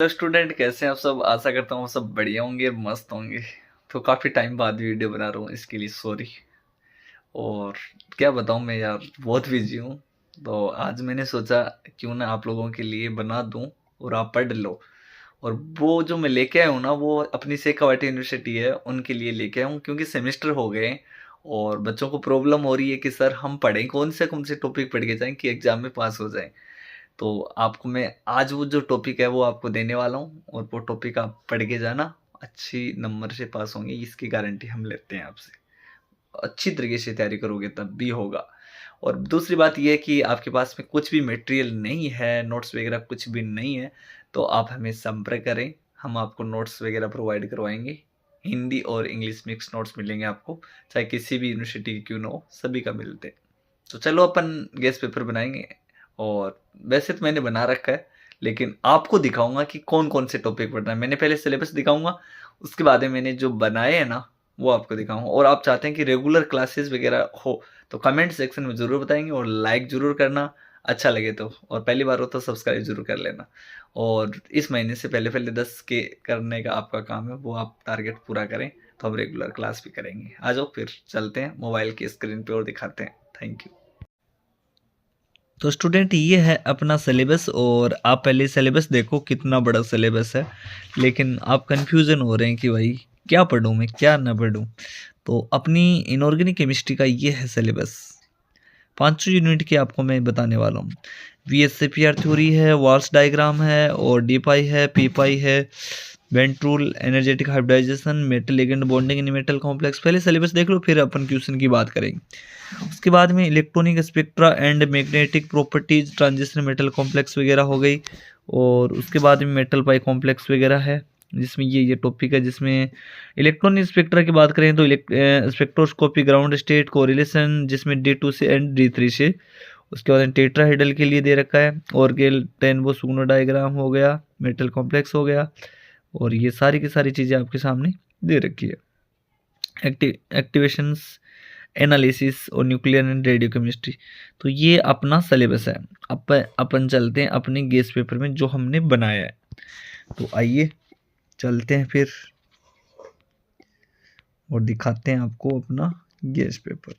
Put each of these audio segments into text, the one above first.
तो स्टूडेंट कैसे हैं आप सब। आशा करता हूँ आप सब बढ़िया होंगे, मस्त होंगे। तो काफ़ी टाइम बाद वीडियो बना रहा हूँ, इसके लिए सॉरी। और क्या बताऊँ, मैं यार बहुत बिजी हूँ। तो आज मैंने सोचा क्यों ना आप लोगों के लिए बना दूँ और आप पढ़ लो। और वो जो मैं लेके आया हूँ ना, वो अपनी शेखावाटी यूनिवर्सिटी है उनके लिए लेके आया हूँ, क्योंकि सेमेस्टर हो गए हैं और बच्चों को प्रॉब्लम हो रही है कि सर हम पढ़ें कौन से टॉपिक पढ़ के जाएं कि एग्जाम में पास हो जाएं। तो आपको मैं आज वो जो टॉपिक है वो आपको देने वाला हूँ, और वो टॉपिक आप पढ़ के जाना, अच्छी नंबर से पास होंगे, इसकी गारंटी हम लेते हैं आपसे। अच्छी तरीके से तैयारी करोगे तब भी होगा। और दूसरी बात यह है कि आपके पास में कुछ भी मटेरियल नहीं है, नोट्स वगैरह कुछ भी नहीं है, तो आप हमें संपर्क करें। हम आपको नोट्स वगैरह प्रोवाइड करवाएंगे। हिंदी और इंग्लिश मिक्स नोट्स मिलेंगे आपको, चाहे किसी भी यूनिवर्सिटी की क्यों ना हो, सभी का मिलते हैं। तो चलो अपन गैस पेपर बनाएंगे। और वैसे तो मैंने बना रखा है, लेकिन आपको दिखाऊंगा कि कौन कौन से टॉपिक पढ़ना है। मैंने पहले सिलेबस दिखाऊंगा, उसके बाद में मैंने जो बनाए हैं ना वो आपको दिखाऊंगा। और आप चाहते हैं कि रेगुलर क्लासेस वगैरह हो तो कमेंट सेक्शन में ज़रूर बताएंगे, और लाइक ज़रूर करना अच्छा लगे तो, और पहली बार हो तो सब्सक्राइब जरूर कर लेना। और इस महीने से पहले पहले 10 के करने का आपका काम है, वो आप टारगेट पूरा करें तो हम रेगुलर क्लास भी करेंगे। आ जाओ फिर चलते हैं मोबाइल की स्क्रीन पे और दिखाते हैं। Thank you. तो स्टूडेंट ये है अपना सिलेबस, और आप पहले सिलेबस देखो कितना बड़ा सिलेबस है। लेकिन आप कंफ्यूजन हो रहे हैं कि भाई क्या पढूं मैं, क्या ना पढूं। तो अपनी इनऑर्गेनिक केमिस्ट्री का ये है सिलेबस। 500 यूनिट की आपको मैं बताने वाला हूँ। VSCPR थ्योरी है, वाल्स डायग्राम है, और डी पाई है, पी पाई है, Bent rule, energetic hybridization, metal ligand bonding in metal complex. पहले सिलेबस देख लो, फिर अपन क्वेश्चन की बात करेंगे। उसके बाद में electronic spectra and magnetic properties, transition metal complex वगैरह हो गई। और उसके बाद में मेटल पाई कॉम्प्लेक्स वगैरह है, जिसमें ये टॉपिक है। जिसमें इलेक्ट्रॉनिक स्पेक्ट्रा की बात करें तो स्पेक्ट्रोस्कोपी, ग्राउंड स्टेट, कोरिलेशन, जिसमें D2 से एंड D3 से। उसके बाद टेट्राहेड्रल के लिए दे रखा है, ऑर्गेल टेनबो सुगनो डायग्राम हो गया, मेटल कॉम्प्लेक्स हो गया। और ये सारी की सारी चीज़ें आपके सामने दे रखी है। एक्टिवेशंस, एनालिसिस और न्यूक्लियर एंड रेडियो केमिस्ट्री। तो ये अपना सिलेबस है। अपन चलते हैं अपने गैस पेपर में जो हमने बनाया है। तो आइए चलते हैं फिर और दिखाते हैं आपको अपना गैस पेपर।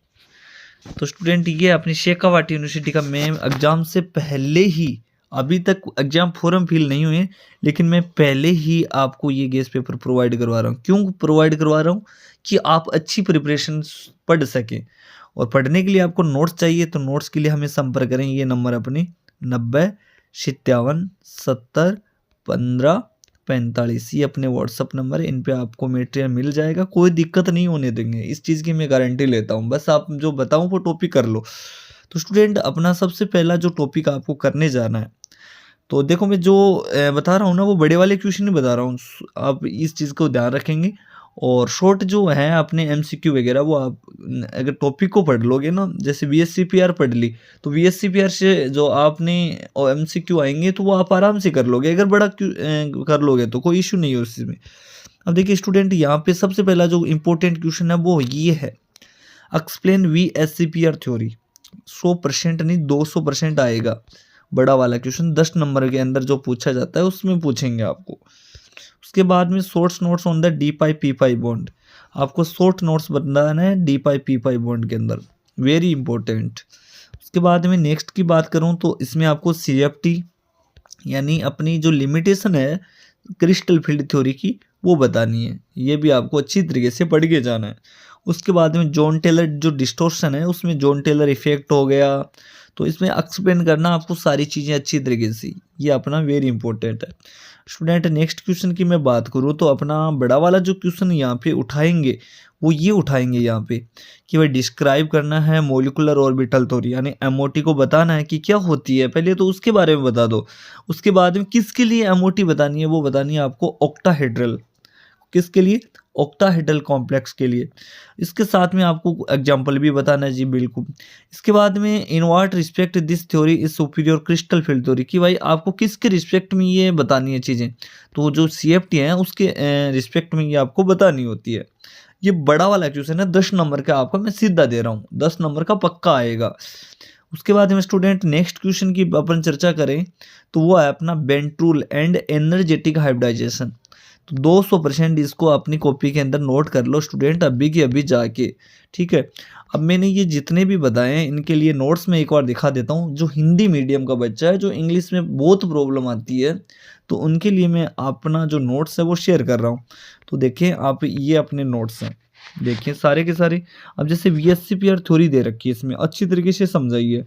तो स्टूडेंट ये अपनी शेखावाटी यूनिवर्सिटी का मैं एग्जाम से पहले ही, अभी तक एग्जाम फॉर्म फिल नहीं हुए, लेकिन मैं पहले ही आपको ये गैस पेपर प्रोवाइड करवा रहा हूँ। क्यों प्रोवाइड करवा रहा हूँ? कि आप अच्छी प्रिपरेशन पढ़ सकें। और पढ़ने के लिए आपको नोट्स चाहिए, तो नोट्स के लिए हमें संपर्क करें। ये नंबर अपने 9057701545, ये अपने व्हाट्सअप नंबर है। इन पे आपको मटेरियल मिल जाएगा, कोई दिक्कत नहीं होने देंगे, इस चीज़ की मैं गारंटी लेता हूँ। बस आप जो बताऊँ वो टॉपिक कर लो। तो स्टूडेंट अपना सबसे पहला जो टॉपिक आपको करने जाना है, तो देखो मैं जो बता रहा हूँ ना वो बड़े वाले क्वेश्चन नहीं बता रहा हूँ। आप इस चीज़ को ध्यान रखेंगे। और शॉर्ट जो है अपने MCQ वगैरह, वो आप अगर टॉपिक को पढ़ लोगे ना, जैसे VSCPR पढ़ ली, तो VSCPR से जो आपने MCQ आएंगे तो वो आप आराम से कर लोगे। अगर बड़ा कर लोगे तो कोई इशू नहीं है उस चीज़ में। अब देखिए स्टूडेंट, यहाँ पे सबसे पहला जो इम्पोर्टेंट क्वेश्चन है वो ये है, एक्सप्लेन VSCPR थ्योरी। 100% नहीं, 200% आएगा। बड़ा वाला क्वेश्चन 10 नंबर के अंदर जो पूछा जाता है उसमें पूछेंगे आपको। उसके बाद में shorts notes on the D pi P pi bond. आपको शॉर्ट नोट्स बताना है डी पाई पी पाई बॉन्ड के अंदर, वेरी इंपॉर्टेंट। उसके बाद में नेक्स्ट की बात करूं तो इसमें आपको CFT यानी अपनी जो लिमिटेशन है क्रिस्टल फील्ड थ्योरी की, वो बतानी है। ये भी आपको अच्छी तरीके से पढ़ के जाना है। उसके बाद में जॉन टेलर जो डिस्टोर्शन है, उसमें जॉन टेलर इफेक्ट हो गया, तो इसमें एक्सप्लेन करना आपको सारी चीज़ें अच्छी तरीके से। ये अपना वेरी इंपॉर्टेंट है स्टूडेंट। नेक्स्ट क्वेश्चन की मैं बात करूँ तो अपना बड़ा वाला जो क्वेश्चन यहाँ पे उठाएंगे वो ये उठाएंगे यहाँ पे कि भाई डिस्क्राइब करना है मॉलिक्यूलर ऑर्बिटल थ्योरी, यानी MOT को बताना है कि क्या होती है। पहले तो उसके बारे में बता दो। उसके बाद में किसके लिए MOT बतानी है, वो बतानी है आपको ऑक्टाहेड्रल। किसके लिए? ऑक्टाहेड्रल कॉम्प्लेक्स के लिए। इसके साथ में आपको एग्जांपल भी बताना है जी, बिल्कुल। इसके बाद में in what respect this theory is superior crystal field theory, कि भाई आपको किसके रिस्पेक्ट में ये बतानी है चीज़ें। तो जो CFT है उसके रिस्पेक्ट में ये आपको बतानी होती है। ये बड़ा वाला क्वेश्चन है 10 नंबर का, आपको मैं सीधा दे रहा हूँ, 10 नंबर का पक्का आएगा। उसके बाद में स्टूडेंट नेक्स्ट क्वेश्चन की अपन चर्चा करें तो वो है अपना Bent rule and energetic hybridization. तो 200% इसको अपनी कॉपी के अंदर नोट कर लो स्टूडेंट, अभी की अभी जाके, ठीक है। अब मैंने ये जितने भी बताए हैं इनके लिए नोट्स में एक बार दिखा देता हूँ। जो हिंदी मीडियम का बच्चा है, जो इंग्लिश में बहुत प्रॉब्लम आती है, तो उनके लिए मैं अपना जो नोट्स है वो शेयर कर रहा हूँ। तो देखिए आप, ये अपने नोट्स हैं, देखिए सारे के सारे। अब जैसे VSCPR थ्योरी दे रखी है, इसमें अच्छी तरीके से समझाइए।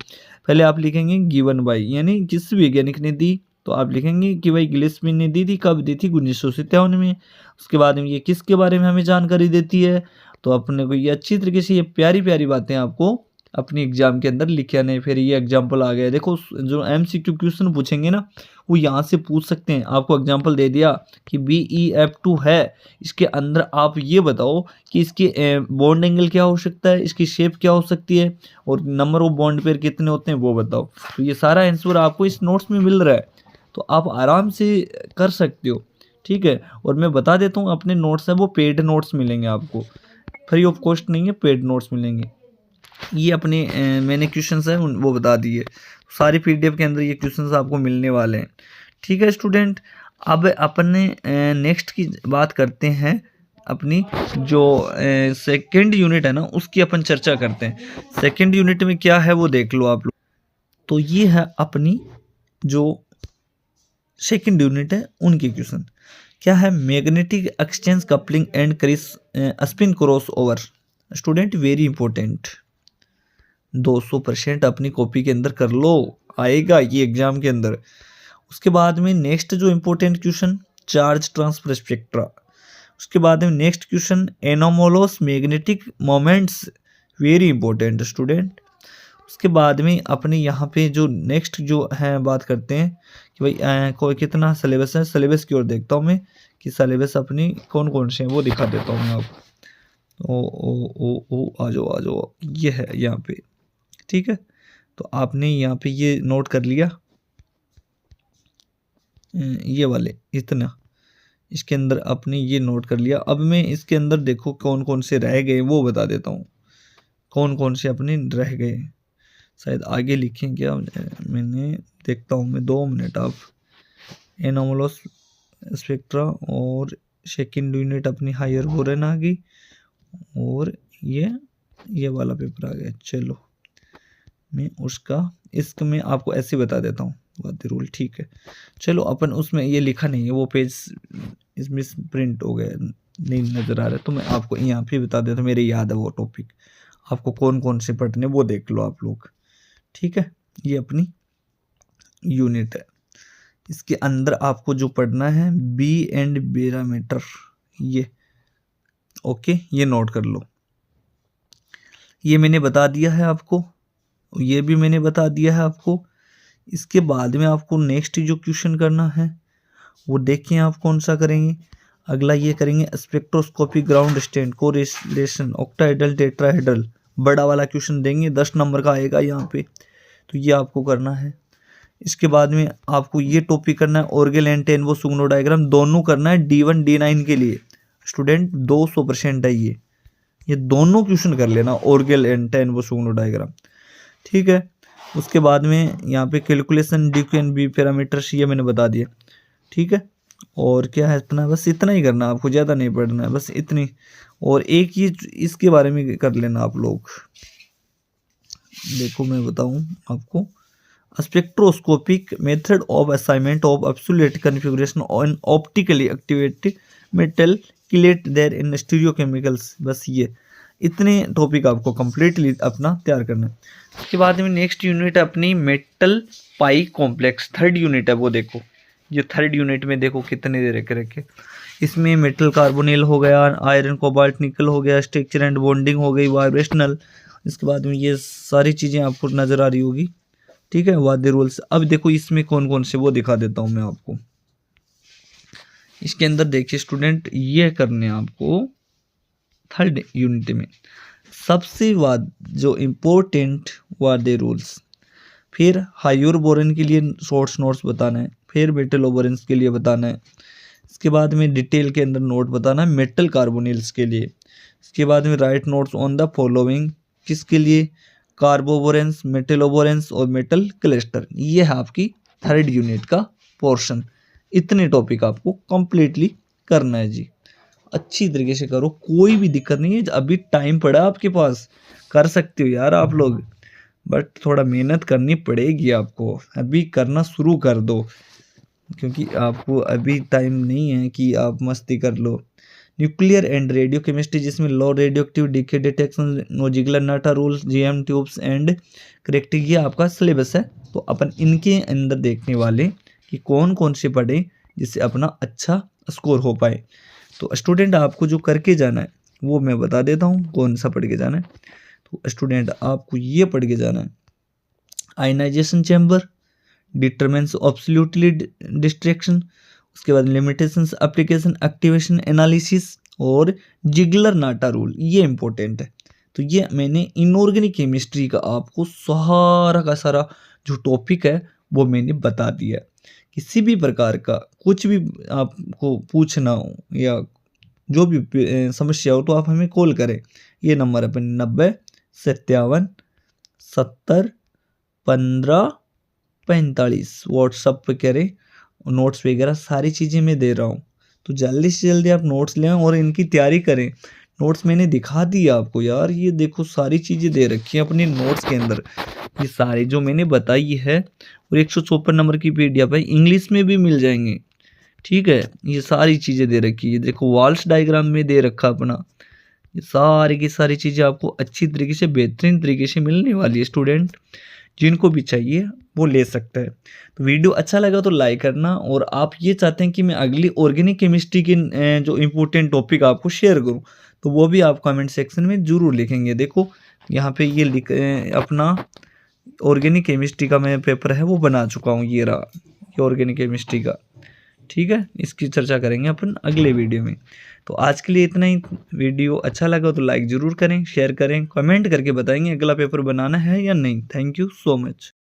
पहले आप लिखेंगे गिवन बाई, यानी किस वैज्ञानिक ने दी, तो आप लिखेंगे कि भाई गिलेस्पी ने दी थी, कब दी थी, 1957 में। उसके बाद में ये किसके बारे में हमें जानकारी देती है, तो अपने को ये अच्छी तरीके से, ये प्यारी प्यारी बातें आपको अपनी एग्जाम के अंदर लिखे आने। फिर ये एग्जाम्पल आ गया, देखो जो MCQ क्वेश्चन पूछेंगे ना, वो यहाँ से पूछ सकते हैं। आपको एग्जाम्पल दे दिया कि BeF2 है, इसके अंदर आप ये बताओ कि इसकी बॉन्ड एंगल क्या हो सकता है, इसकी शेप क्या हो सकती है, और नंबर ऑफ बॉन्ड पेयर कितने होते हैं वो बताओ। तो ये सारा आंसर आपको इस नोट्स में मिल रहा है, तो आप आराम से कर सकते हो, ठीक है। और मैं बता देता हूँ अपने नोट्स है वो पेड नोट्स मिलेंगे आपको, फ्री ऑफ कॉस्ट नहीं है, पेड नोट्स मिलेंगे। ये अपने मैंने क्वेश्चंस हैं वो बता दिए, सारी PDF के अंदर ये क्वेश्चंस आपको मिलने वाले हैं, ठीक है स्टूडेंट। अब अपने नेक्स्ट की बात करते हैं, अपनी जो सेकंड यूनिट है ना उसकी अपन चर्चा करते हैं। सेकंड यूनिट में क्या है वो देख लो आप लोग। तो ये है अपनी जो सेकंड यूनिट है उनके क्वेश्चन। क्या है, मैग्नेटिक एक्सचेंज कपलिंग एंड क्रिस spin cross over. Student very important, 200% अपनी कॉपी के अंदर कर लो, आएगा ये एग्जाम के अंदर। उसके बाद में नेक्स्ट जो important question, charge transfer spectra. उसके बाद में next question, anomalous magnetic moments, very important student. उसके बाद में अपने यहाँ पे जो नेक्स्ट जो है बात करते हैं कि भाई कोई कितना सिलेबस है, सिलेबस की ओर देखता हूँ मैं कि सिलेबस अपनी कौन कौन से हैं वो दिखा देता हूँ मैं आपको। ओ आ जाओ, ये है यहाँ पे, ठीक है। तो आपने यहाँ पे ये नोट कर लिया, ये वाले इतना, इसके अंदर आपने ये नोट कर लिया। अब मैं इसके अंदर देखो कौन कौन से रह गए वो बता देता हूँ, कौन कौन से अपने रह गए, शायद आगे लिखें क्या, मैंने देखता हूँ मैं, 2 मिनट। आप एनोमलोस स्पेक्ट्रा और सेकंड यूनिट अपनी हायर बोरेन आ गई, और ये वाला पेपर आ गया। चलो मैं उसका, इसका मैं आपको ऐसे बता देता हूँ वाद्य रूल, ठीक है। चलो अपन उसमें ये लिखा नहीं है, वो पेज इसमें प्रिंट हो गया, नहीं नज़र आ रहा है, तो मैं आपको यहाँ पे बता देता हूँ, मेरे याद है वो टॉपिक, आपको कौन कौन से पढ़ने वो देख लो आप लोग, ठीक है। ये अपनी यूनिट है, इसके अंदर आपको जो पढ़ना है बी एंड बैरोमीटर, ये ओके, ये नोट कर लो। ये मैंने बता दिया है आपको, ये भी मैंने बता दिया है आपको। इसके बाद में आपको नेक्स्ट जो क्वेश्चन करना है वो देखिए आप कौन सा करेंगे। अगला ये करेंगे spectroscopy ground state correlation octahedral tetrahedral, बड़ा वाला क्वेश्चन देंगे, 10 नंबर का आएगा यहाँ पे, तो ये आपको करना है। इसके बाद में आपको ये टॉपिक करना है ऑर्गेल एंड टेनवो सुगनो डायग्राम, दोनों करना है D1 D9 के लिए स्टूडेंट, 200% है ये दोनों क्वेश्चन कर लेना, ऑर्गेल एंड टेनवो सुगनो डायग्राम, ठीक है। उसके बाद में यहाँ पे calculation DQ and B parameters, ये मैंने बता दिया, ठीक है। और क्या है अपना, बस इतना ही करना, आपको ज़्यादा नहीं पढ़ना है, बस इतनी। और एक ही इसके बारे में कर लेना आप लोग, देखो मैं बताऊं आपको, spectroscopic method of assignment of absolute configuration on optically activated metal chelate there in stereochemicals, बस ये इतने टॉपिक आपको कंप्लीटली अपना तैयार करना है। उसके बाद में नेक्स्ट यूनिट अपनी मेटल पाई कॉम्प्लेक्स, थर्ड यूनिट है वो देखो, ये थर्ड यूनिट में देखो कितने दे रखे, इसमें मेटल कार्बोनिल हो गया, आयरन कोबाल्ट निकल हो गया, स्ट्रक्चर एंड बॉन्डिंग हो गई, वाइब्रेशनल। इसके बाद में ये सारी चीज़ें आपको नज़र आ रही होगी, ठीक है, वाद्य रूल्स। अब देखो इसमें कौन कौन से वो दिखा देता हूँ मैं आपको। इसके अंदर देखिए स्टूडेंट, ये करने आपको थर्ड यूनिट में सबसे जो इम्पोर्टेंट वाद्य रूल्स, फिर हायर बोरेन के लिए शॉर्ट्स नोट्स बताना है, फिर मेटल बोरेन्स के लिए बताना है, इसके बाद में डिटेल के अंदर नोट बताना है मेटल कार्बोनिल्स के लिए, इसके बाद में right notes on the following, किसके लिए, कार्बोबोरेंस, मेटलोबोरेंस और मेटल क्लस्टर। ये है आपकी थर्ड यूनिट का पोर्शन। इतने टॉपिक आपको कंप्लीटली करना है जी। अच्छी तरीके से करो, कोई भी दिक्कत नहीं है, अभी टाइम पड़ा आपके पास, कर सकते हो यार आप लोग, बट थोड़ा मेहनत करनी पड़ेगी आपको, अभी करना शुरू कर दो, क्योंकि आपको अभी टाइम नहीं है कि आप मस्ती कर लो। न्यूक्लियर एंड रेडियो केमिस्ट्री, जिसमें law radioactive decay detection, नोजिगलर नाटा rules, GM tubes and corrective, ये आपका सिलेबस है। तो अपन इनके अंदर देखने वाले कि कौन कौन से पढ़े जिससे अपना अच्छा स्कोर हो पाए। तो स्टूडेंट आपको जो करके जाना है वो मैं बता देता हूँ कौन सा पढ़ के जाना है। तो स्टूडेंट आपको ये पढ़ के जाना है, आयनाइजेशन चैम्बर, डिटरमिनेंट्स ऑब्सोल्यूटली डिस्ट्रैक्शन, उसके बाद लिमिटेशंस, एप्लीकेशन, एक्टिवेशन एनालिसिस और जिगलर नाटा रूल, ये इंपॉर्टेंट है। तो ये मैंने इनऑर्गेनिक केमिस्ट्री का आपको सारा का सारा जो टॉपिक है वो मैंने बता दिया। किसी भी प्रकार का कुछ भी आपको पूछना हो या जो भी समस्या हो तो आप हमें कॉल करें। ये नंबर है 90 57 70 15 45, व्हाट्सअप पे करें। नोट्स वगैरह सारी चीज़ें मैं दे रहा हूँ, तो जल्दी से जल्दी आप नोट्स लें और इनकी तैयारी करें। नोट्स मैंने दिखा दी आपको यार, ये देखो सारी चीज़ें दे रखी हैं अपने नोट्स के अंदर, ये सारी जो मैंने बताई है। और 154 नंबर की पीडीएफ है, इंग्लिश में भी मिल जाएंगे, ठीक है। ये सारी चीज़ें दे रखी है, देखो वॉल्स डायग्राम में दे रखा अपना, ये सारी की सारी चीज़ें आपको अच्छी तरीके से बेहतरीन तरीके से मिलने वाली है। स्टूडेंट जिनको भी चाहिए वो ले सकता है। तो वीडियो अच्छा लगा तो लाइक करना, और आप ये चाहते हैं कि मैं अगली ऑर्गेनिक केमिस्ट्री के जो इम्पोर्टेंट टॉपिक आपको शेयर करूं, तो वो भी आप कमेंट सेक्शन में ज़रूर लिखेंगे। देखो यहाँ पे ये अपना ऑर्गेनिक केमिस्ट्री का मैं पेपर है वो बना चुका हूँ, ये रहा ये ऑर्गेनिक केमिस्ट्री का, ठीक है। इसकी चर्चा करेंगे अपन अगले वीडियो में। तो आज के लिए इतना ही। वीडियो अच्छा लगा तो लाइक ज़रूर करें, शेयर करें, कमेंट करके बताएंगे अगला पेपर बनाना है या नहीं। Thank you so much.